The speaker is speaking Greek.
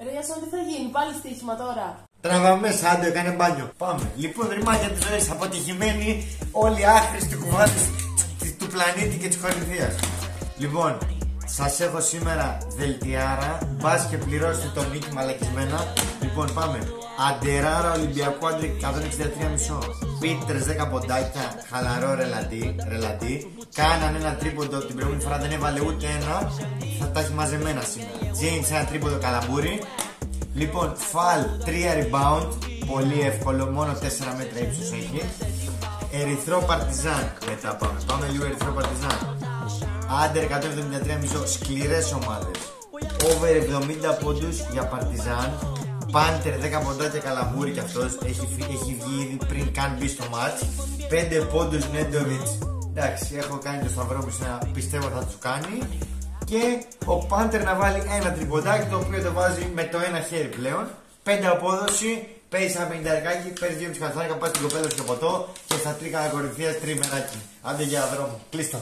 Ρε Ιασόν, τι θα γίνει, πάλι στοίχημα τώρα. Τραβάμε μέσα, άντε, έκανε μπάνιο. Πάμε. Λοιπόν, ρημάκια τη ζωή, αποτυχημένοι όλοι οι άχρηστοι κουβάδες του πλανήτη και της κορυφαίας. Λοιπόν, σας έχω σήμερα δελτιάρα. Μπας και πληρώσετε τον νίκη μαλακισμένα. Λοιπόν, πάμε. Αντεράρα Ολυμπιακού άντρε 163,5. Πίτρες 10 ποντάκια. Χαλαρό ρελαντί. Κάναν ένα τρίποντο την προηγούμενη φορά, δεν έβαλε ούτε ένα. Θα τα έχει μαζεμένα σήμερα. James ένα τρίποντο καλαμπούρι. Λοιπόν, φαλ 3 rebound. Πολύ εύκολο, μόνο 4 μέτρα ύψος έχει. Ερυθρό Παρτιζάν. Μετά πάμε. Πάμε λίγο Ερυθρό Παρτιζάν. Άντερ 173,5. Σκληρές ομάδες. Over 70 πόντους για Παρτιζάν. Πάντερ 10 ποντάκια καλαμπούρι κι αυτός. Έχει βγει ήδη πριν καν μπει στο μάτς. 5 πόντους Νέντοβιτς. Εντάξει, έχω κάνει το σταυρό μου, πιστεύω θα του κάνει. Και ο Πάντερ να βάλει ένα τριποντάκι, το οποίο το βάζει με το ένα χέρι πλέον. 5 απόδοση. Παίζει ένα 50 παίρνει 2,5 καθάρικα, πάει στην κοπέλα στο ποτό και στα τρίκα κορυφαία τριμεράκι. Άντε για δρόμο, κλείστο.